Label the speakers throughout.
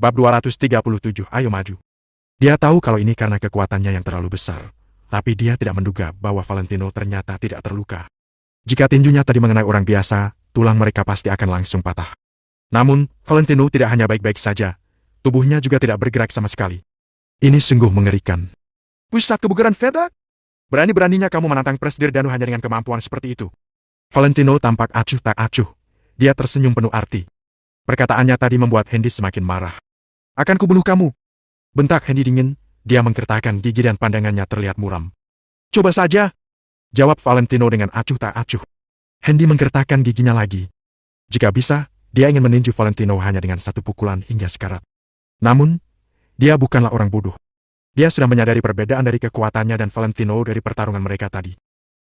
Speaker 1: Bab 237, ayo maju. Dia tahu kalau ini karena kekuatannya yang terlalu besar, tapi dia tidak menduga bahwa Valentino ternyata tidak terluka. Jika tinjunya tadi mengenai orang biasa, tulang mereka pasti akan langsung patah. Namun, Valentino tidak hanya baik-baik saja, tubuhnya juga tidak bergerak sama sekali. Ini sungguh mengerikan. Pusat kebugaran Veda? Berani-beraninya kamu menantang Presdir Danu hanya dengan kemampuan seperti itu. Valentino tampak acuh tak acuh. Dia tersenyum penuh arti. Perkataannya tadi membuat Hendy semakin marah. Akan kubunuh kamu. Bentak Hendy dingin, dia menggertakkan gigi dan pandangannya terlihat muram. Coba saja. Jawab Valentino dengan acuh tak acuh. Hendy menggertakkan giginya lagi. Jika bisa, dia ingin meninju Valentino hanya dengan satu pukulan hingga sekarat. Namun, dia bukanlah orang bodoh. Dia sudah menyadari perbedaan dari kekuatannya dan Valentino dari pertarungan mereka tadi.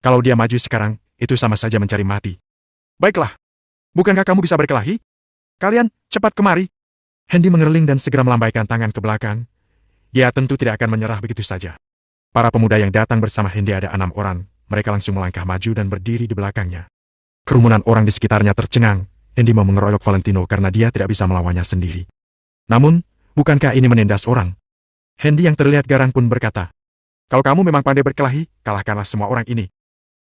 Speaker 1: Kalau dia maju sekarang, itu sama saja mencari mati. Baiklah. Bukankah kamu bisa berkelahi? Kalian, cepat kemari. Hendy mengerling dan segera melambaikan tangan ke belakang. Dia tentu tidak akan menyerah begitu saja. Para pemuda yang datang bersama Hendy ada 6 orang. Mereka langsung melangkah maju dan berdiri di belakangnya. Kerumunan orang di sekitarnya tercengang. Hendy mau mengeroyok Valentino karena dia tidak bisa melawannya sendiri. Namun, bukankah ini menindas orang? Hendy yang terlihat garang pun berkata, kalau kamu memang pandai berkelahi, kalahkanlah semua orang ini.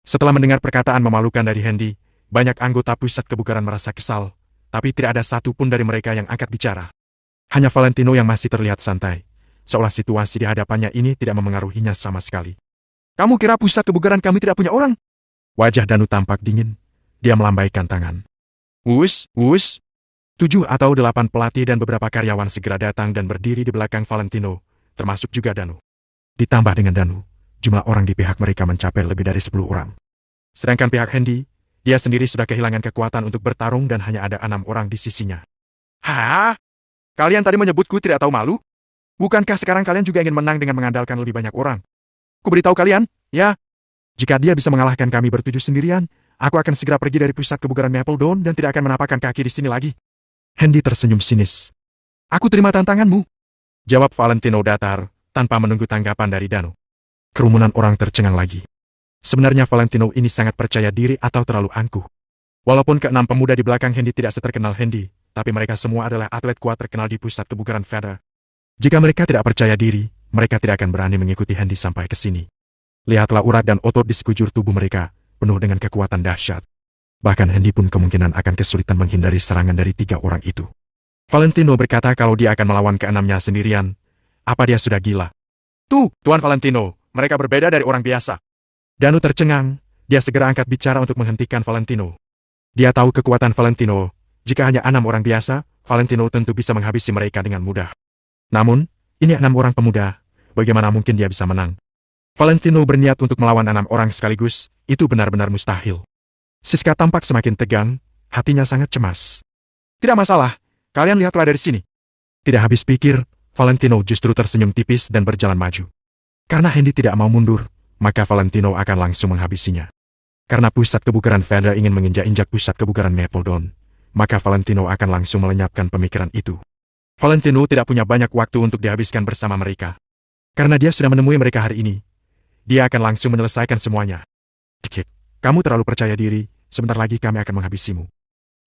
Speaker 1: Setelah mendengar perkataan memalukan dari Hendy, banyak anggota pusat kebugaran merasa kesal, tapi tidak ada satu pun dari mereka yang angkat bicara. Hanya Valentino yang masih terlihat santai, seolah situasi di hadapannya ini tidak memengaruhinya sama sekali. Kamu kira pusat kebugaran kami tidak punya orang? Wajah Danu tampak dingin. Dia melambaikan tangan. Wus. 7 atau 8 pelatih dan beberapa karyawan segera datang dan berdiri di belakang Valentino, termasuk juga Danu. Ditambah dengan Danu, jumlah orang di pihak mereka mencapai lebih dari 10 orang. Sedangkan pihak Hendy, dia sendiri sudah kehilangan kekuatan untuk bertarung dan hanya ada 6 orang di sisinya. Hah? Kalian tadi menyebutku tidak tahu malu? Bukankah sekarang kalian juga ingin menang dengan mengandalkan lebih banyak orang? Ku beritahu kalian, ya. Jika dia bisa mengalahkan kami bertujuh sendirian, aku akan segera pergi dari pusat kebugaran Maple Dawn dan tidak akan menapakkan kaki di sini lagi. Hendy tersenyum sinis. Aku terima tantanganmu. Jawab Valentino datar, tanpa menunggu tanggapan dari Danu. Kerumunan orang tercengang lagi. Sebenarnya Valentino ini sangat percaya diri atau terlalu angkuh. Walaupun ke-6 pemuda di belakang Hendy tidak seterkenal Hendy, tapi mereka semua adalah atlet kuat terkenal di pusat kebugaran Veda. Jika mereka tidak percaya diri, mereka tidak akan berani mengikuti Hendy sampai ke sini. Lihatlah urat dan otot di sekujur tubuh mereka, penuh dengan kekuatan dahsyat. Bahkan Hendy pun kemungkinan akan kesulitan menghindari serangan dari 3 orang itu. Valentino berkata kalau dia akan melawan ke-6-nya sendirian. Apa dia sudah gila? Tuan Valentino, mereka berbeda dari orang biasa. Danu tercengang, dia segera angkat bicara untuk menghentikan Valentino. Dia tahu kekuatan Valentino, jika hanya 6 orang biasa, Valentino tentu bisa menghabisi mereka dengan mudah. Namun, ini 6 orang pemuda, bagaimana mungkin dia bisa menang? Valentino berniat untuk melawan 6 orang sekaligus, itu benar-benar mustahil. Siska tampak semakin tegang, hatinya sangat cemas. Tidak masalah, kalian lihatlah dari sini. Tidak habis pikir, Valentino justru tersenyum tipis dan berjalan maju. Karena Hendy tidak mau mundur, maka Valentino akan langsung menghabisinya. Karena pusat kebugaran Veda ingin menginjak-injak pusat kebugaran Maple Dawn, maka Valentino akan langsung melenyapkan pemikiran itu. Valentino tidak punya banyak waktu untuk dihabiskan bersama mereka. Karena dia sudah menemui mereka hari ini, dia akan langsung menyelesaikan semuanya. Cik, kamu terlalu percaya diri, sebentar lagi kami akan menghabisimu.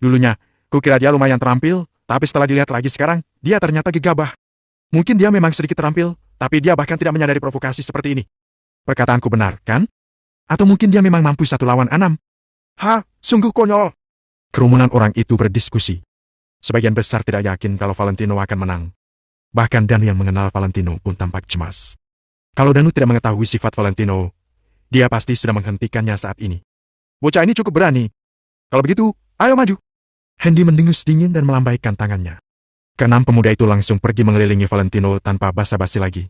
Speaker 1: Dulunya, kukira dia lumayan terampil, tapi setelah dilihat lagi sekarang, dia ternyata gegabah. Mungkin dia memang sedikit terampil, tapi dia bahkan tidak menyadari provokasi seperti ini. Perkataanku benar, kan? Atau mungkin dia memang mampu 1 lawan 6? Sungguh konyol. Kerumunan orang itu berdiskusi. Sebagian besar tidak yakin kalau Valentino akan menang. Bahkan Danu yang mengenal Valentino pun tampak cemas. Kalau Danu tidak mengetahui sifat Valentino, dia pasti sudah menghentikannya saat ini. Bocah ini cukup berani. Kalau begitu, ayo maju. Hendy mendengus dingin dan melambaikan tangannya. Ke-6 pemuda itu langsung pergi mengelilingi Valentino tanpa basa-basi lagi.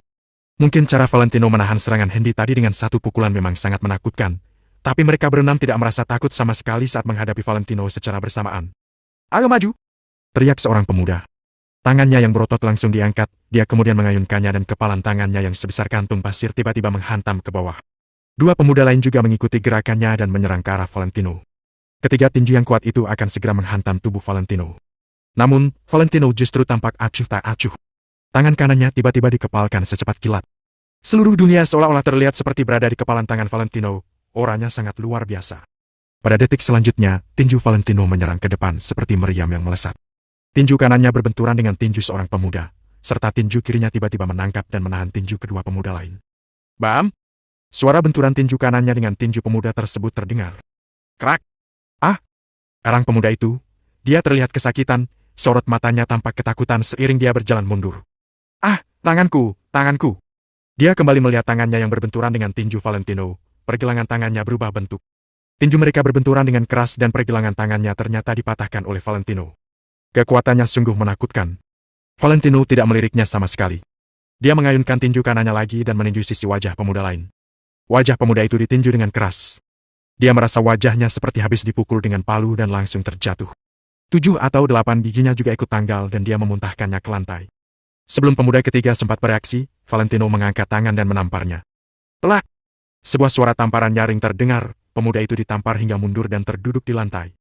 Speaker 1: Mungkin cara Valentino menahan serangan Hendy tadi dengan 1 pukulan memang sangat menakutkan, tapi mereka berenam tidak merasa takut sama sekali saat menghadapi Valentino secara bersamaan. Ayo maju! Teriak seorang pemuda. Tangannya yang berotot langsung diangkat, dia kemudian mengayunkannya dan kepalan tangannya yang sebesar kantung pasir tiba-tiba menghantam ke bawah. 2 pemuda lain juga mengikuti gerakannya dan menyerang ke arah Valentino. Ketiga tinju yang kuat itu akan segera menghantam tubuh Valentino. Namun, Valentino justru tampak acuh tak acuh. Tangan kanannya tiba-tiba dikepalkan secepat kilat. Seluruh dunia seolah-olah terlihat seperti berada di kepalan tangan Valentino, auranya sangat luar biasa. Pada detik selanjutnya, tinju Valentino menyerang ke depan seperti meriam yang melesat. Tinju kanannya berbenturan dengan tinju seorang pemuda, serta tinju kirinya tiba-tiba menangkap dan menahan tinju kedua pemuda lain. Bam! Suara benturan tinju kanannya dengan tinju pemuda tersebut terdengar. Krak! Ah! Erang pemuda itu, dia terlihat kesakitan, sorot matanya tampak ketakutan seiring dia berjalan mundur. Ah! Tanganku! Tanganku! Dia kembali melihat tangannya yang berbenturan dengan tinju Valentino, pergelangan tangannya berubah bentuk. Tinju mereka berbenturan dengan keras dan pergelangan tangannya ternyata dipatahkan oleh Valentino. Kekuatannya sungguh menakutkan. Valentino tidak meliriknya sama sekali. Dia mengayunkan tinju kanannya lagi dan meninju sisi wajah pemuda lain. Wajah pemuda itu ditinju dengan keras. Dia merasa wajahnya seperti habis dipukul dengan palu dan langsung terjatuh. 7 atau 8 giginya juga ikut tanggal dan dia memuntahkannya ke lantai. Sebelum pemuda ketiga sempat bereaksi, Valentino mengangkat tangan dan menamparnya. Telak! Sebuah suara tamparan nyaring terdengar, pemuda itu ditampar hingga mundur dan terduduk di lantai.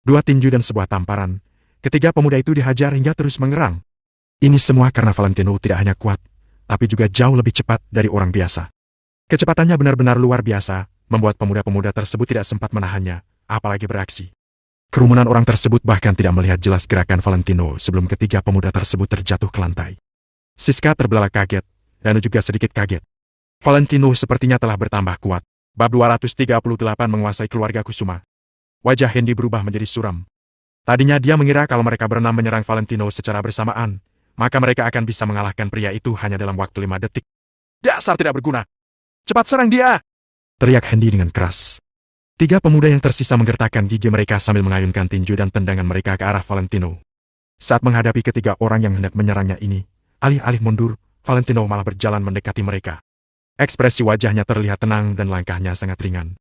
Speaker 1: 2 tinju dan sebuah tamparan. Ketiga pemuda itu dihajar hingga terus mengerang. Ini semua karena Valentino tidak hanya kuat, tapi juga jauh lebih cepat dari orang biasa. Kecepatannya benar-benar luar biasa, membuat pemuda-pemuda tersebut tidak sempat menahannya, apalagi beraksi. Kerumunan orang tersebut bahkan tidak melihat jelas gerakan Valentino sebelum ketiga pemuda tersebut terjatuh ke lantai. Siska terbelalak kaget, dan juga sedikit kaget. Valentino sepertinya telah bertambah kuat. Bab 238 menguasai keluarga Kusuma. Wajah Hendy berubah menjadi suram. Tadinya dia mengira kalau mereka berenam menyerang Valentino secara bersamaan, maka mereka akan bisa mengalahkan pria itu hanya dalam waktu 5 detik. Dasar tidak berguna! Cepat serang dia! Teriak Hendy dengan keras. 3 pemuda yang tersisa menggertakkan gigi mereka sambil mengayunkan tinju dan tendangan mereka ke arah Valentino. Saat menghadapi ketiga orang yang hendak menyerangnya ini, alih-alih mundur, Valentino malah berjalan mendekati mereka. Ekspresi wajahnya terlihat tenang dan langkahnya sangat ringan.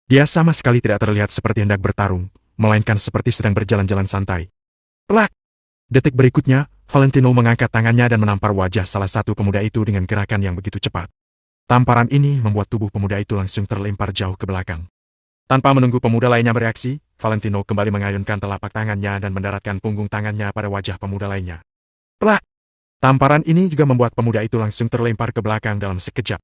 Speaker 1: Dia sama sekali tidak terlihat seperti hendak bertarung, melainkan seperti sedang berjalan-jalan santai. Telak! Detik berikutnya, Valentino mengangkat tangannya dan menampar wajah salah satu pemuda itu dengan gerakan yang begitu cepat. Tamparan ini membuat tubuh pemuda itu langsung terlempar jauh ke belakang. Tanpa menunggu pemuda lainnya bereaksi, Valentino kembali mengayunkan telapak tangannya dan mendaratkan punggung tangannya pada wajah pemuda lainnya. Telak! Tamparan ini juga membuat pemuda itu langsung terlempar ke belakang dalam sekejap.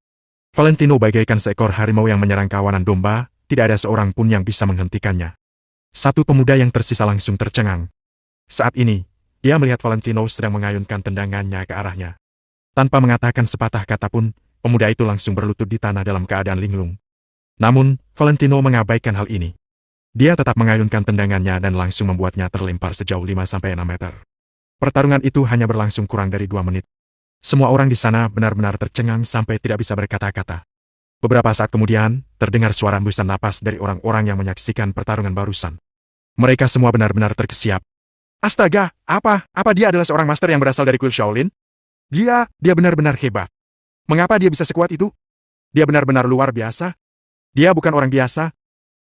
Speaker 1: Valentino bagaikan seekor harimau yang menyerang kawanan domba, tidak ada seorang pun yang bisa menghentikannya. Satu pemuda yang tersisa langsung tercengang. Saat ini, dia melihat Valentino sedang mengayunkan tendangannya ke arahnya. Tanpa mengatakan sepatah kata pun, pemuda itu langsung berlutut di tanah dalam keadaan linglung. Namun, Valentino mengabaikan hal ini. Dia tetap mengayunkan tendangannya dan langsung membuatnya terlempar sejauh 5-6 meter. Pertarungan itu hanya berlangsung kurang dari 2 menit. Semua orang di sana benar-benar tercengang sampai tidak bisa berkata-kata. Beberapa saat kemudian, terdengar suara hembusan napas dari orang-orang yang menyaksikan pertarungan barusan. Mereka semua benar-benar terkesiap. Astaga, apa dia adalah seorang master yang berasal dari kuil Shaolin? Dia benar-benar hebat. Mengapa dia bisa sekuat itu? Dia benar-benar luar biasa. Dia bukan orang biasa.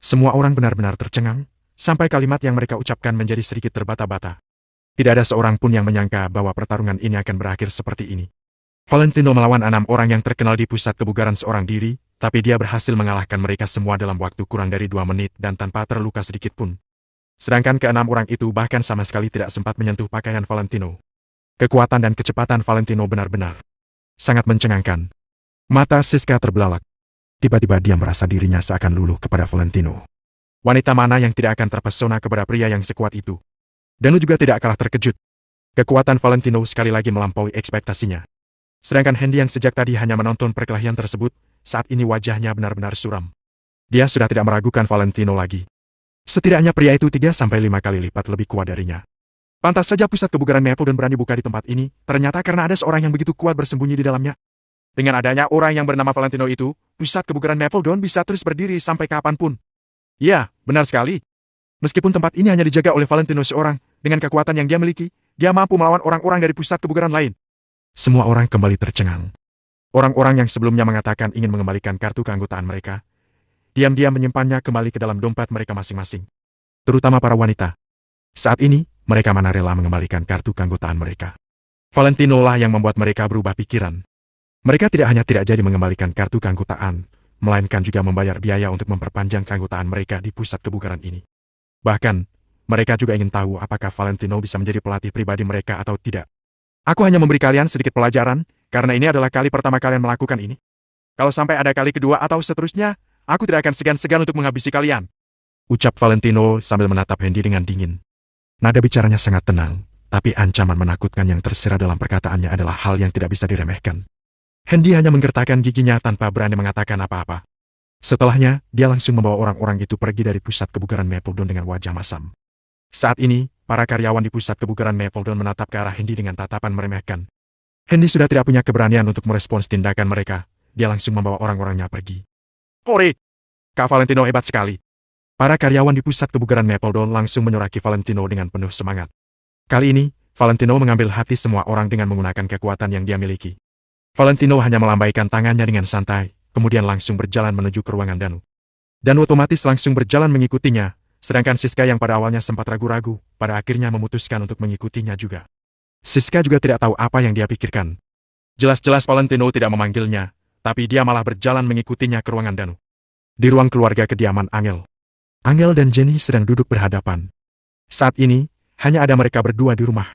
Speaker 1: Semua orang benar-benar tercengang, sampai kalimat yang mereka ucapkan menjadi sedikit terbata-bata. Tidak ada seorang pun yang menyangka bahwa pertarungan ini akan berakhir seperti ini. Valentino melawan 6 orang yang terkenal di pusat kebugaran seorang diri, tapi dia berhasil mengalahkan mereka semua dalam waktu kurang dari 2 menit dan tanpa terluka sedikit pun. Sedangkan ke-6 orang itu bahkan sama sekali tidak sempat menyentuh pakaian Valentino. Kekuatan dan kecepatan Valentino benar-benar sangat mencengangkan. Mata Siska terbelalak. Tiba-tiba dia merasa dirinya seakan luluh kepada Valentino. Wanita mana yang tidak akan terpesona kepada pria yang sekuat itu? Danu juga tidak kalah terkejut. Kekuatan Valentino sekali lagi melampaui ekspektasinya. Sedangkan Hendy yang sejak tadi hanya menonton perkelahian tersebut, saat ini wajahnya benar-benar suram. Dia sudah tidak meragukan Valentino lagi. Setidaknya pria itu 3-5 kali lipat lebih kuat darinya. Pantas saja pusat kebugaran Maple berani buka di tempat ini, ternyata karena ada seorang yang begitu kuat bersembunyi di dalamnya. Dengan adanya orang yang bernama Valentino itu, pusat kebugaran Maple bisa terus berdiri sampai kapanpun. Ya, benar sekali. Meskipun tempat ini hanya dijaga oleh Valentino seorang, dengan kekuatan yang dia miliki, dia mampu melawan orang-orang dari pusat kebugaran lain. Semua orang kembali tercengang. Orang-orang yang sebelumnya mengatakan ingin mengembalikan kartu keanggotaan mereka, diam-diam menyimpannya kembali ke dalam dompet mereka masing-masing. Terutama para wanita. Saat ini, mereka mana rela mengembalikan kartu keanggotaan mereka. Valentino lah yang membuat mereka berubah pikiran. Mereka tidak hanya tidak jadi mengembalikan kartu keanggotaan, melainkan juga membayar biaya untuk memperpanjang keanggotaan mereka di pusat kebugaran ini. Bahkan, mereka juga ingin tahu apakah Valentino bisa menjadi pelatih pribadi mereka atau tidak. Aku hanya memberi kalian sedikit pelajaran, karena ini adalah kali pertama kalian melakukan ini. Kalau sampai ada kali kedua atau seterusnya, aku tidak akan segan-segan untuk menghabisi kalian. Ucap Valentino sambil menatap Hendy dengan dingin. Nada bicaranya sangat tenang, Tapi ancaman menakutkan yang tersirat dalam perkataannya adalah hal yang tidak bisa diremehkan. Hendy hanya menggertakkan giginya tanpa berani mengatakan apa-apa. Setelahnya, dia langsung membawa orang-orang itu pergi dari pusat kebugaran Mapledon dengan wajah masam. Saat ini, para karyawan di pusat kebugaran Mapledon menatap ke arah Hendy dengan tatapan meremehkan. Hendy sudah tidak punya keberanian untuk merespons tindakan mereka. Dia langsung membawa orang-orangnya pergi. Hore! Kak Valentino hebat sekali. Para karyawan di pusat kebugaran Mapledon langsung menyoraki Valentino dengan penuh semangat. Kali ini, Valentino mengambil hati semua orang dengan menggunakan kekuatan yang dia miliki. Valentino hanya melambaikan tangannya dengan santai, kemudian langsung berjalan menuju ke ruangan Danu. Danu otomatis langsung berjalan mengikutinya, sedangkan Siska yang pada awalnya sempat ragu-ragu, pada akhirnya memutuskan untuk mengikutinya juga. Siska juga tidak tahu apa yang dia pikirkan. Jelas-jelas Valentino tidak memanggilnya, tapi dia malah berjalan mengikutinya ke ruangan Danu. Di ruang keluarga kediaman Angel. Angel dan Jenny sedang duduk berhadapan. Saat ini, hanya ada mereka berdua di rumah.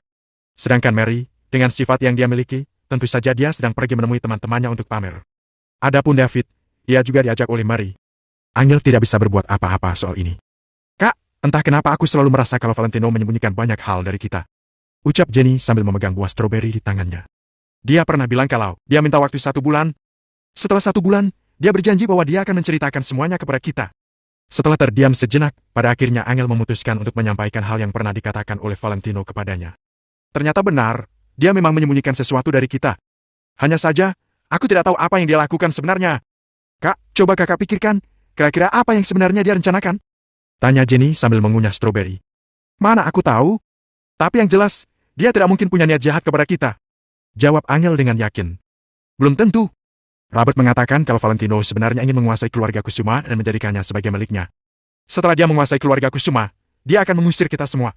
Speaker 1: Sedangkan Mary, dengan sifat yang dia miliki, tentu saja dia sedang pergi menemui teman-temannya untuk pamer. Adapun David, ia juga diajak oleh Mary. Angel tidak bisa berbuat apa-apa soal ini. Kak, entah kenapa aku selalu merasa kalau Valentino menyembunyikan banyak hal dari kita. Ucap Jenny sambil memegang buah stroberi di tangannya. Dia pernah bilang kalau dia minta waktu 1 bulan. Setelah 1 bulan, dia berjanji bahwa dia akan menceritakan semuanya kepada kita. Setelah terdiam sejenak, pada akhirnya Angel memutuskan untuk menyampaikan hal yang pernah dikatakan oleh Valentino kepadanya. Ternyata benar, dia memang menyembunyikan sesuatu dari kita. Hanya saja, aku tidak tahu apa yang dia lakukan sebenarnya. Kak, coba kakak pikirkan, kira-kira apa yang sebenarnya dia rencanakan? Tanya Jenny sambil mengunyah stroberi. Mana aku tahu? Tapi yang jelas, dia tidak mungkin punya niat jahat kepada kita. Jawab Angel dengan yakin. Belum tentu. Robert mengatakan kalau Valentino sebenarnya ingin menguasai keluarga Kusuma dan menjadikannya sebagai miliknya. Setelah dia menguasai keluarga Kusuma, dia akan mengusir kita semua.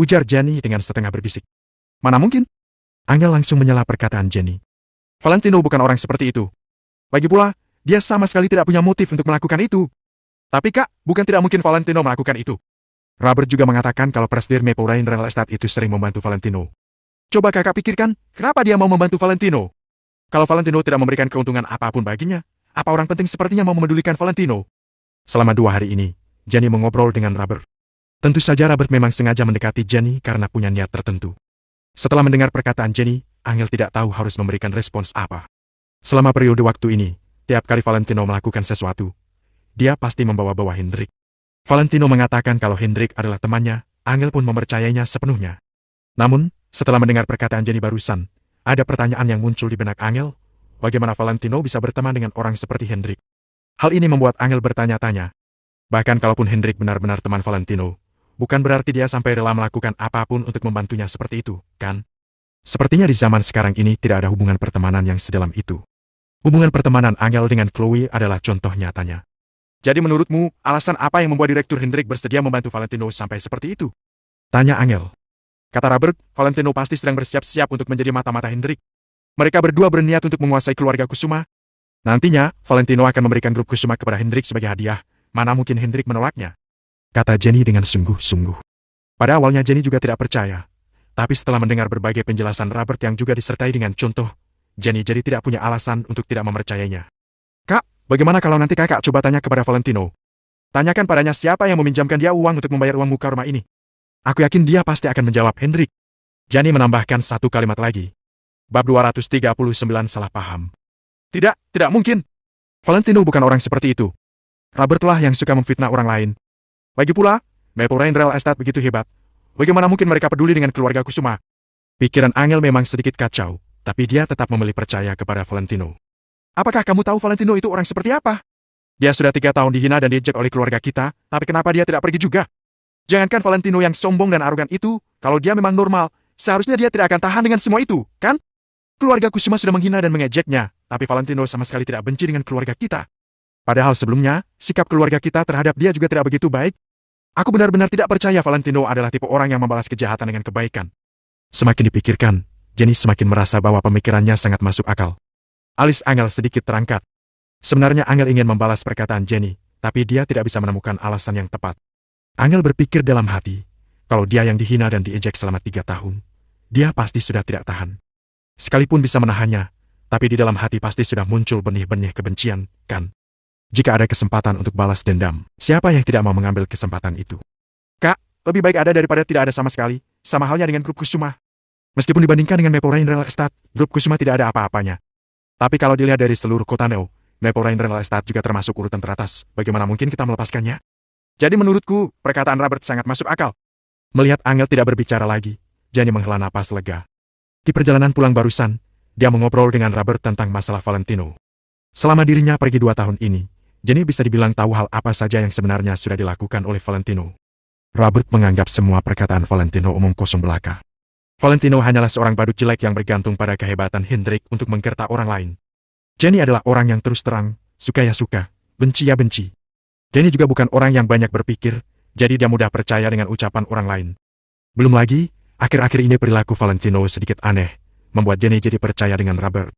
Speaker 1: Ujar Jenny dengan setengah berbisik. Mana mungkin? Angel langsung menyela perkataan Jenny. Valentino bukan orang seperti itu. Lagi pula, dia sama sekali tidak punya motif untuk melakukan itu. Tapi kak, bukan tidak mungkin Valentino melakukan itu. Robert juga mengatakan kalau presidir Maple Rain Real Estate itu sering membantu Valentino. Coba kakak pikirkan, kenapa dia mau membantu Valentino? Kalau Valentino tidak memberikan keuntungan apapun baginya, apa orang penting sepertinya mau memedulikan Valentino? Selama 2 hari ini, Jenny mengobrol dengan Robert. Tentu saja Robert memang sengaja mendekati Jenny karena punya niat tertentu. Setelah mendengar perkataan Jenny, Angel tidak tahu harus memberikan respons apa. Selama periode waktu ini, tiap kali Valentino melakukan sesuatu, dia pasti membawa-bawa Hendrik. Valentino mengatakan kalau Hendrik adalah temannya, Angel pun mempercayainya sepenuhnya. Namun, setelah mendengar perkataan Jenny barusan, ada pertanyaan yang muncul di benak Angel, bagaimana Valentino bisa berteman dengan orang seperti Hendrik? Hal ini membuat Angel bertanya-tanya. Bahkan kalaupun Hendrik benar-benar teman Valentino, bukan berarti dia sampai rela melakukan apapun untuk membantunya seperti itu, kan? Sepertinya di zaman sekarang ini tidak ada hubungan pertemanan yang sedalam itu. Hubungan pertemanan Angel dengan Chloe adalah contoh nyatanya. Jadi menurutmu, alasan apa yang membuat Direktur Hendrik bersedia membantu Valentino sampai seperti itu? Tanya Angel. Kata Robert, Valentino pasti sedang bersiap-siap untuk menjadi mata-mata Hendrik. Mereka berdua berniat untuk menguasai keluarga Kusuma. Nantinya, Valentino akan memberikan grup Kusuma kepada Hendrik sebagai hadiah. Mana mungkin Hendrik menolaknya? Kata Jenny dengan sungguh-sungguh. Pada awalnya Jenny juga tidak percaya. Tapi setelah mendengar berbagai penjelasan Robert yang juga disertai dengan contoh, Jenny jadi tidak punya alasan untuk tidak mempercayainya. Kak, bagaimana kalau nanti kakak coba tanya kepada Valentino? Tanyakan padanya siapa yang meminjamkan dia uang untuk membayar uang muka rumah ini. Aku yakin dia pasti akan menjawab Hendrik. Jenny menambahkan satu kalimat lagi. Bab 239 salah paham. Tidak mungkin. Valentino bukan orang seperti itu. Robert lah yang suka memfitnah orang lain. Lagi pula, Maple Rain Real Estate begitu hebat. Bagaimana mungkin mereka peduli dengan keluarga Kusuma? Pikiran Angel memang sedikit kacau, tapi dia tetap memilih percaya kepada Valentino. Apakah kamu tahu Valentino itu orang seperti apa? Dia sudah 3 tahun dihina dan diejek oleh keluarga kita, tapi kenapa dia tidak pergi juga? Jangankan Valentino yang sombong dan arogan itu, kalau dia memang normal, seharusnya dia tidak akan tahan dengan semua itu, kan? Keluarga Kusuma sudah menghina dan mengejeknya, tapi Valentino sama sekali tidak benci dengan keluarga kita. Padahal sebelumnya, sikap keluarga kita terhadap dia juga tidak begitu baik. Aku benar-benar tidak percaya Valentino adalah tipe orang yang membalas kejahatan dengan kebaikan. Semakin dipikirkan, Jenny semakin merasa bahwa pemikirannya sangat masuk akal. Alis Angel sedikit terangkat. Sebenarnya Angel ingin membalas perkataan Jenny, tapi dia tidak bisa menemukan alasan yang tepat. Angel berpikir dalam hati, kalau dia yang dihina dan diejek selama 3 tahun, dia pasti sudah tidak tahan. Sekalipun bisa menahannya, tapi di dalam hati pasti sudah muncul benih-benih kebencian, kan? Jika ada kesempatan untuk balas dendam, siapa yang tidak mau mengambil kesempatan itu? Kak, lebih baik ada daripada tidak ada sama sekali. sama halnya dengan grup Kusuma. Meskipun dibandingkan dengan Maple Rain Real Estate, grup Kusuma tidak ada apa-apanya. Tapi kalau dilihat dari seluruh kota Neo, Maple Rain Real Estate juga termasuk urutan teratas. Bagaimana mungkin kita melepaskannya? Jadi menurutku, perkataan Robert sangat masuk akal. Melihat Angel tidak berbicara lagi, Jenny menghela napas lega. Di perjalanan pulang barusan, dia mengobrol dengan Robert tentang masalah Valentino. Selama dirinya pergi 2 tahun ini, Jenny bisa dibilang tahu hal apa saja yang sebenarnya sudah dilakukan oleh Valentino. Robert menganggap semua perkataan Valentino omong kosong belaka. Valentino hanyalah seorang badut jelek yang bergantung pada kehebatan Hendrik untuk menggertak orang lain. Jenny adalah orang yang terus terang, suka ya suka, benci ya benci. Jenny juga bukan orang yang banyak berpikir, jadi dia mudah percaya dengan ucapan orang lain. Belum lagi, akhir-akhir ini perilaku Valentino sedikit aneh, membuat Jenny jadi percaya dengan Robert.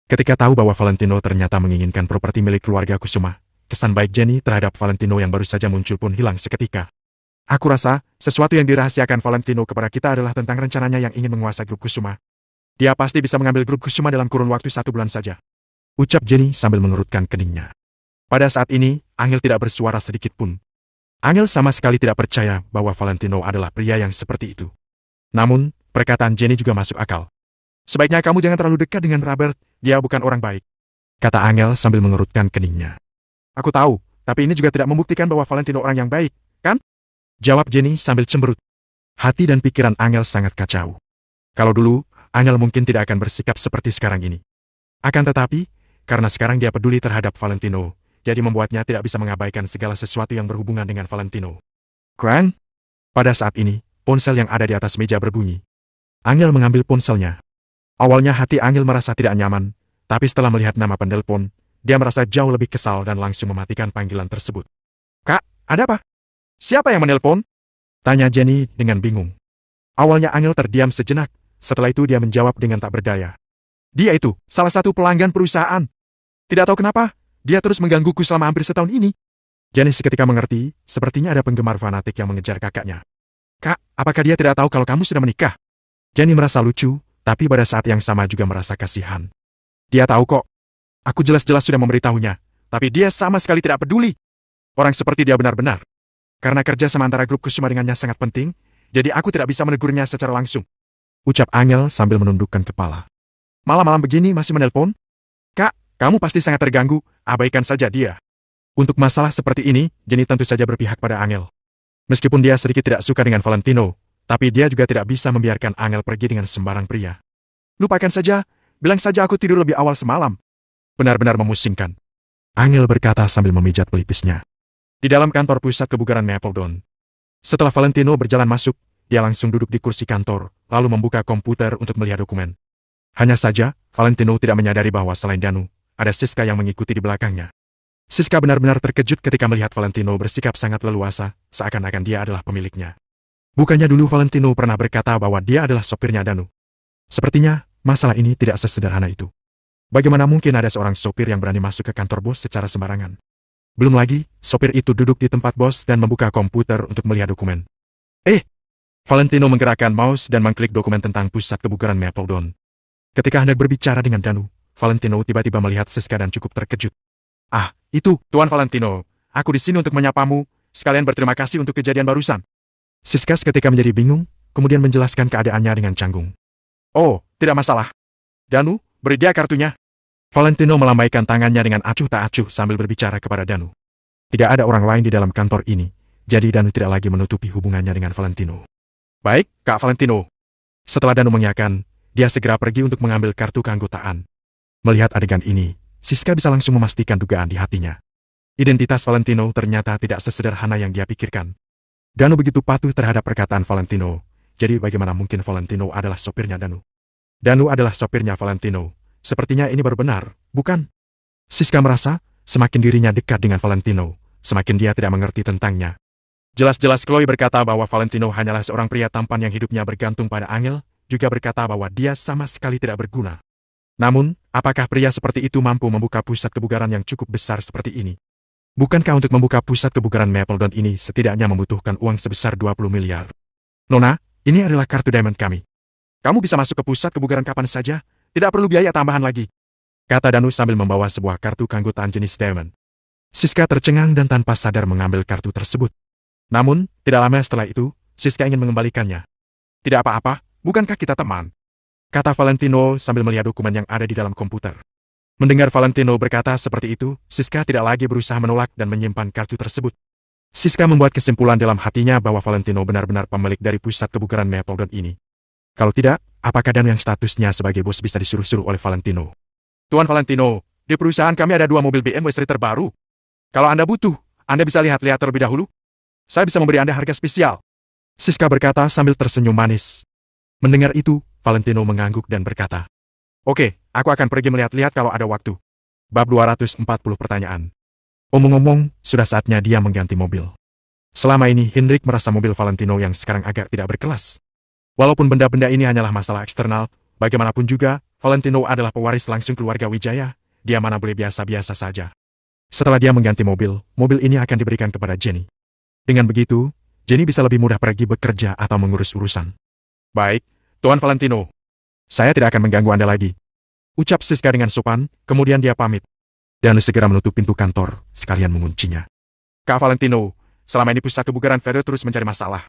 Speaker 1: Ketika tahu bahwa Valentino ternyata menginginkan properti milik keluarga Kusuma, kesan baik Jenny terhadap Valentino yang baru saja muncul pun hilang seketika. Aku rasa, sesuatu yang dirahasiakan Valentino kepada kita adalah tentang rencananya yang ingin menguasai grup Kusuma. Dia pasti bisa mengambil grup Kusuma dalam kurun waktu 1 bulan saja. Ucap Jenny sambil mengerutkan keningnya. Pada saat ini, Angel tidak bersuara sedikit pun. Angel sama sekali tidak percaya bahwa Valentino adalah pria yang seperti itu. Namun, perkataan Jenny juga masuk akal. Sebaiknya kamu jangan terlalu dekat dengan Robert, dia bukan orang baik. Kata Angel sambil mengerutkan keningnya. Aku tahu, tapi ini juga tidak membuktikan bahwa Valentino orang yang baik, kan? Jawab Jenny sambil cemberut. Hati dan pikiran Angel sangat kacau. Kalau dulu, Angel mungkin tidak akan bersikap seperti sekarang ini. Akan tetapi, karena sekarang dia peduli terhadap Valentino, jadi membuatnya tidak bisa mengabaikan segala sesuatu yang berhubungan dengan Valentino. Krang? Pada saat ini, ponsel yang ada di atas meja berbunyi. Angel mengambil ponselnya. Awalnya hati Angel merasa tidak nyaman, tapi setelah melihat nama penelpon, dia merasa jauh lebih kesal dan langsung mematikan panggilan tersebut. Kak, ada apa? Siapa yang menelpon? Tanya Jenny dengan bingung. Awalnya Angel terdiam sejenak, setelah itu dia menjawab dengan tak berdaya. Dia itu, salah satu pelanggan perusahaan. Tidak tahu kenapa, dia terus menggangguku selama hampir setahun ini. Jenny seketika mengerti, sepertinya ada penggemar fanatik yang mengejar kakaknya. Kak, apakah dia tidak tahu kalau kamu sudah menikah? Jenny merasa lucu, tapi pada saat yang sama juga merasa kasihan. Dia tahu kok. Aku jelas-jelas sudah memberitahunya, tapi dia sama sekali tidak peduli. Orang seperti dia benar-benar. Karena kerja sama antara grup Kusuma dengannya sangat penting, jadi aku tidak bisa menegurnya secara langsung. Ucap Angel sambil menundukkan kepala. Malam-malam begini masih menelpon? Kak, kamu pasti sangat terganggu, abaikan saja dia. Untuk masalah seperti ini, Jenny tentu saja berpihak pada Angel. Meskipun dia sedikit tidak suka dengan Valentino, tapi dia juga tidak bisa membiarkan Angel pergi dengan sembarang pria. Lupakan saja, bilang saja aku tidur lebih awal semalam. Benar-benar memusingkan. Angel berkata sambil memijat pelipisnya. Di dalam kantor pusat kebugaran Mapledon. Setelah Valentino berjalan masuk, dia langsung duduk di kursi kantor, lalu membuka komputer untuk melihat dokumen. Hanya saja, Valentino tidak menyadari bahwa selain Danu, ada Siska yang mengikuti di belakangnya. Siska benar-benar terkejut ketika melihat Valentino bersikap sangat leluasa, seakan-akan dia adalah pemiliknya. Bukannya dulu Valentino pernah berkata bahwa dia adalah sopirnya Danu. Sepertinya, masalah ini tidak sesederhana itu. Bagaimana mungkin ada seorang sopir yang berani masuk ke kantor bos secara sembarangan? Belum lagi, sopir itu duduk di tempat bos dan membuka komputer untuk melihat dokumen. Valentino menggerakkan mouse dan mengklik dokumen tentang pusat kebugaran Mapledon. Ketika hendak berbicara dengan Danu, Valentino tiba-tiba melihat Siska dan cukup terkejut. Ah, itu, Tuan Valentino. Aku di sini untuk menyapamu, sekalian berterima kasih untuk kejadian barusan. Siska seketika menjadi bingung, kemudian menjelaskan keadaannya dengan canggung. Oh, tidak masalah. Danu, beri dia kartunya. Valentino melambaikan tangannya dengan acuh tak acuh sambil berbicara kepada Danu. Tidak ada orang lain di dalam kantor ini, jadi Danu tidak lagi menutupi hubungannya dengan Valentino. Baik, Kak Valentino. Setelah Danu mengiyakan, dia segera pergi untuk mengambil kartu keanggotaan. Melihat adegan ini, Siska bisa langsung memastikan dugaan di hatinya. Identitas Valentino ternyata tidak sesederhana yang dia pikirkan. Danu begitu patuh terhadap perkataan Valentino, jadi bagaimana mungkin Valentino adalah sopirnya Danu? Danu adalah sopirnya Valentino. Sepertinya ini baru benar, bukan? Siska merasa, semakin dirinya dekat dengan Valentino, semakin dia tidak mengerti tentangnya. Jelas-jelas Chloe berkata bahwa Valentino hanyalah seorang pria tampan yang hidupnya bergantung pada Angel, juga berkata bahwa dia sama sekali tidak berguna. Namun, apakah pria seperti itu mampu membuka pusat kebugaran yang cukup besar seperti ini? Bukankah untuk membuka pusat kebugaran Mapledon ini setidaknya membutuhkan uang sebesar 20 miliar? Nona, ini adalah kartu diamond kami. Kamu bisa masuk ke pusat kebugaran kapan saja, tidak perlu biaya tambahan lagi. Kata Danu sambil membawa sebuah kartu keanggotaan jenis diamond. Siska tercengang dan tanpa sadar mengambil kartu tersebut. Namun, tidak lama setelah itu, Siska ingin mengembalikannya. Tidak apa-apa, bukankah kita teman? Kata Valentino sambil melihat dokumen yang ada di dalam komputer. Mendengar Valentino berkata seperti itu, Siska tidak lagi berusaha menolak dan menyimpan kartu tersebut. Siska membuat kesimpulan dalam hatinya bahwa Valentino benar-benar pemilik dari pusat kebugaran Mapledon ini. Kalau tidak, apakah Danu yang statusnya sebagai bos bisa disuruh-suruh oleh Valentino? Tuan Valentino, di perusahaan kami ada 2 mobil BMW seri terbaru. Kalau Anda butuh, Anda bisa lihat-lihat terlebih dahulu. Saya bisa memberi Anda harga spesial. Siska berkata sambil tersenyum manis. Mendengar itu, Valentino mengangguk dan berkata, Oke, aku akan pergi melihat-lihat kalau ada waktu. Bab 240 pertanyaan. Omong-omong, sudah saatnya dia mengganti mobil. Selama ini, Hendrik merasa mobil Valentino yang sekarang agak tidak berkelas. Walaupun benda-benda ini hanyalah masalah eksternal, bagaimanapun juga, Valentino adalah pewaris langsung keluarga Wijaya, dia mana boleh biasa-biasa saja. Setelah dia mengganti mobil, mobil ini akan diberikan kepada Jenny. Dengan begitu, Jenny bisa lebih mudah pergi bekerja atau mengurus urusan. Baik, Tuan Valentino. Saya tidak akan mengganggu Anda lagi. Ucap Siska dengan sopan, kemudian dia pamit. Dan segera menutup pintu kantor, sekalian menguncinya. Kak Valentino, selama ini pusat kebugaran Fede terus mencari masalah.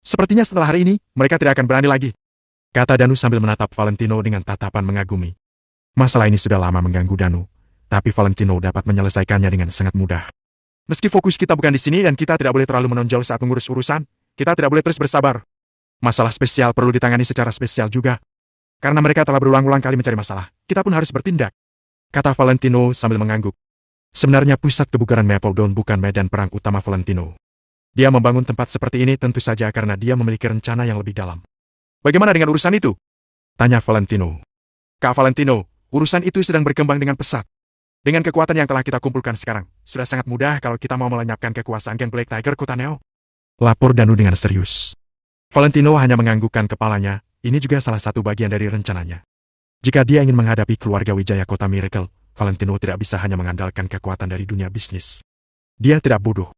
Speaker 1: Sepertinya setelah hari ini, mereka tidak akan berani lagi. Kata Danu sambil menatap Valentino dengan tatapan mengagumi. Masalah ini sudah lama mengganggu Danu, tapi Valentino dapat menyelesaikannya dengan sangat mudah. Meski fokus kita bukan di sini dan kita tidak boleh terlalu menonjol saat mengurus urusan, kita tidak boleh terus bersabar. Masalah spesial perlu ditangani secara spesial juga. Karena mereka telah berulang-ulang kali mencari masalah, kita pun harus bertindak. Kata Valentino sambil mengangguk. Sebenarnya pusat kebugaran Mapledon bukan medan perang utama Valentino. Dia membangun tempat seperti ini tentu saja karena dia memiliki rencana yang lebih dalam. Bagaimana dengan urusan itu? Tanya Valentino. Kak Valentino, urusan itu sedang berkembang dengan pesat. Dengan kekuatan yang telah kita kumpulkan sekarang, sudah sangat mudah kalau kita mau melenyapkan kekuasaan geng Black Tiger Kota Neo. Lapor Danu dengan serius. Valentino hanya menganggukkan kepalanya, ini juga salah satu bagian dari rencananya. Jika dia ingin menghadapi keluarga Wijaya Kota Miracle, Valentino tidak bisa hanya mengandalkan kekuatan dari dunia bisnis. Dia tidak bodoh.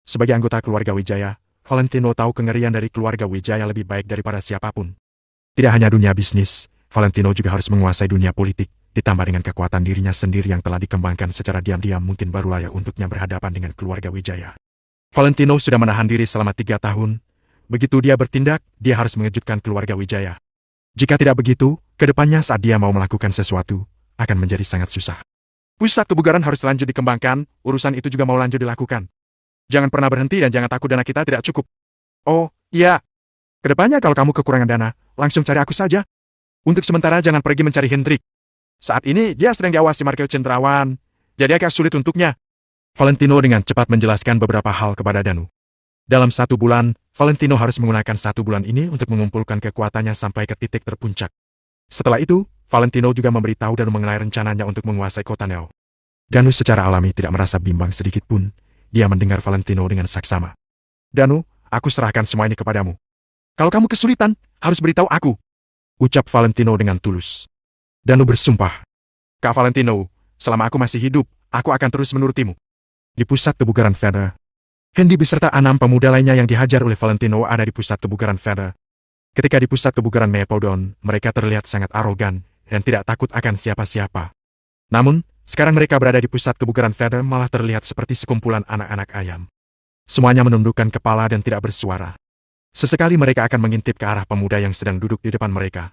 Speaker 1: Sebagai anggota keluarga Wijaya, Valentino tahu kengerian dari keluarga Wijaya lebih baik daripada siapapun. Tidak hanya dunia bisnis, Valentino juga harus menguasai dunia politik, ditambah dengan kekuatan dirinya sendiri yang telah dikembangkan secara diam-diam mungkin baru layak untuknya berhadapan dengan keluarga Wijaya. Valentino sudah menahan diri selama 3 tahun. Begitu dia bertindak, dia harus mengejutkan keluarga Wijaya. Jika tidak begitu, kedepannya saat dia mau melakukan sesuatu, akan menjadi sangat susah. Pusat kebugaran harus lanjut dikembangkan, urusan itu juga mau lanjut dilakukan. Jangan pernah berhenti dan jangan takut dana kita tidak cukup. Oh, iya. Kedepannya kalau kamu kekurangan dana, langsung cari aku saja. Untuk sementara jangan pergi mencari Hendrik. Saat ini dia sedang diawasi Markeo Cendrawan, jadi agak sulit untuknya. Valentino dengan cepat menjelaskan beberapa hal kepada Danu. Dalam 1 bulan, Valentino harus menggunakan 1 bulan ini untuk mengumpulkan kekuatannya sampai ke titik terpuncak. Setelah itu, Valentino juga memberitahu Danu mengenai rencananya untuk menguasai kota Neo. Danu secara alami tidak merasa bimbang sedikit pun. Dia mendengar Valentino dengan saksama. Danu, aku serahkan semua ini kepadamu. Kalau kamu kesulitan, harus beritahu aku. Ucap Valentino dengan tulus. Danu bersumpah. Kak Valentino, selama aku masih hidup, aku akan terus menurutimu. Di pusat kebugaran Fede, Hendy beserta 6 pemuda lainnya yang dihajar oleh Valentino ada di pusat kebugaran Fede. Ketika di pusat kebugaran Mapledon, mereka terlihat sangat arogan dan tidak takut akan siapa-siapa. Namun, sekarang mereka berada di pusat kebugaran Fede malah terlihat seperti sekumpulan anak-anak ayam. Semuanya menundukkan kepala dan tidak bersuara. Sesekali mereka akan mengintip ke arah pemuda yang sedang duduk di depan mereka.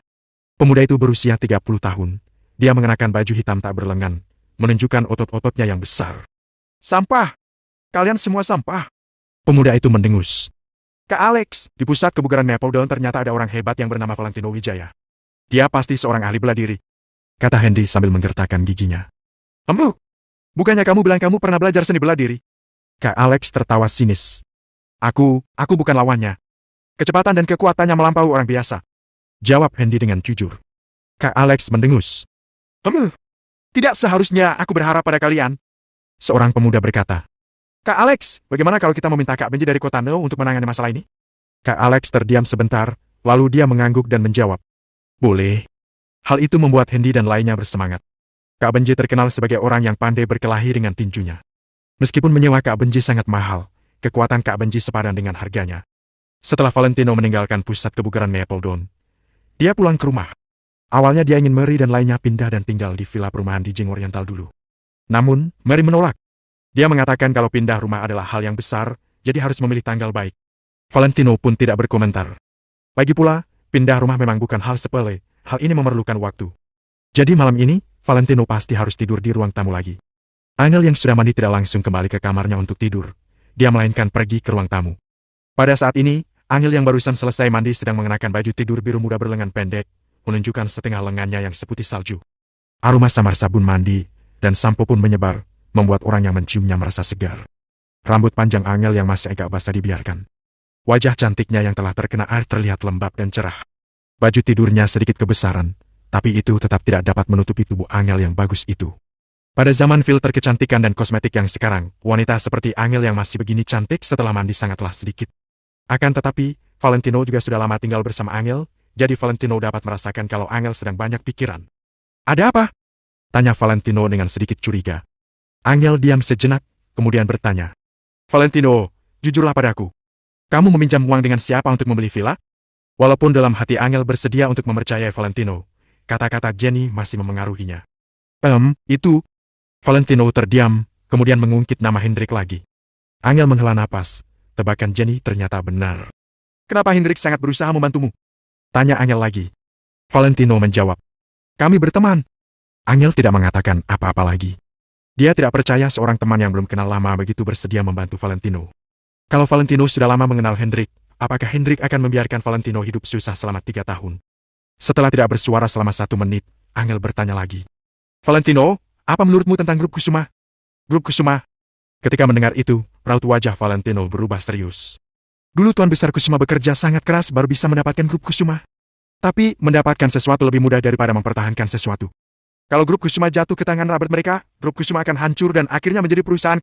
Speaker 1: Pemuda itu berusia 30 tahun. Dia mengenakan baju hitam tak berlengan, menunjukkan otot-ototnya yang besar. Sampah! Kalian semua sampah! Pemuda itu mendengus. Kak Alex, di pusat kebugaran Mapledon ternyata ada orang hebat yang bernama Valentino Wijaya. Dia pasti seorang ahli bela diri. Kata Hendy sambil menggertakkan giginya. Bukannya kamu bilang kamu pernah belajar seni bela diri? Kak Alex tertawa sinis. Aku bukan lawannya. Kecepatan dan kekuatannya melampaui orang biasa. Jawab Hendy dengan jujur. Kak Alex mendengus. Tidak seharusnya aku berharap pada kalian. Seorang pemuda berkata. Kak Alex, bagaimana kalau kita meminta Kak Benji dari kota Neo untuk menangani masalah ini? Kak Alex terdiam sebentar, lalu dia mengangguk dan menjawab. Boleh. Hal itu membuat Hendy dan lainnya bersemangat. Kak Benji terkenal sebagai orang yang pandai berkelahi dengan tinjunya. Meskipun menyewa Kak Benji sangat mahal, kekuatan Kak Benji sepadan dengan harganya. Setelah Valentino meninggalkan pusat kebugaran Mapledon, dia pulang ke rumah. Awalnya dia ingin Mary dan lainnya pindah dan tinggal di villa perumahan di Jing Oriental dulu. Namun, Mary menolak. Dia mengatakan kalau pindah rumah adalah hal yang besar, jadi harus memilih tanggal baik. Valentino pun tidak berkomentar. Lagi pula, pindah rumah memang bukan hal sepele, hal ini memerlukan waktu. Jadi malam ini, Valentino pasti harus tidur di ruang tamu lagi. Angel yang sudah mandi tidak langsung kembali ke kamarnya untuk tidur. Dia melainkan pergi ke ruang tamu. Pada saat ini, Angel yang barusan selesai mandi sedang mengenakan baju tidur biru muda berlengan pendek, menunjukkan setengah lengannya yang seputih salju. Aroma samar sabun mandi dan sampo pun menyebar, membuat orang yang menciumnya merasa segar. Rambut panjang Angel yang masih agak basah dibiarkan. Wajah cantiknya yang telah terkena air terlihat lembab dan cerah. Baju tidurnya sedikit kebesaran, tapi itu tetap tidak dapat menutupi tubuh Angel yang bagus itu. Pada zaman filter kecantikan dan kosmetik yang sekarang, wanita seperti Angel yang masih begini cantik setelah mandi sangatlah sedikit. Akan tetapi, Valentino juga sudah lama tinggal bersama Angel, jadi Valentino dapat merasakan kalau Angel sedang banyak pikiran. Ada apa? Tanya Valentino dengan sedikit curiga. Angel diam sejenak, kemudian bertanya. Valentino, jujurlah padaku. Kamu meminjam uang dengan siapa untuk membeli villa? Walaupun dalam hati Angel bersedia untuk mempercayai Valentino, kata-kata Jenny masih memengaruhinya. Itu. Valentino terdiam, kemudian mengungkit nama Hendrik lagi. Angel menghela napas, tebakan Jenny ternyata benar. Kenapa Hendrik sangat berusaha membantumu? Tanya Angel lagi. Valentino menjawab. Kami berteman. Angel tidak mengatakan apa-apa lagi. Dia tidak percaya seorang teman yang belum kenal lama begitu bersedia membantu Valentino. Kalau Valentino sudah lama mengenal Hendrik, apakah Hendrik akan membiarkan Valentino hidup susah selama 3 tahun? Setelah tidak bersuara selama 1 menit, Angel bertanya lagi. Valentino, apa menurutmu tentang grup Kusuma? Grup Kusuma? Ketika mendengar itu, raut wajah Valentino berubah serius. Dulu Tuan Besar Kusuma bekerja sangat keras baru bisa mendapatkan grup Kusuma. Tapi, mendapatkan sesuatu lebih mudah daripada mempertahankan sesuatu. Kalau grup Kusuma jatuh ke tangan rabat mereka, grup Kusuma akan hancur dan akhirnya menjadi perusahaan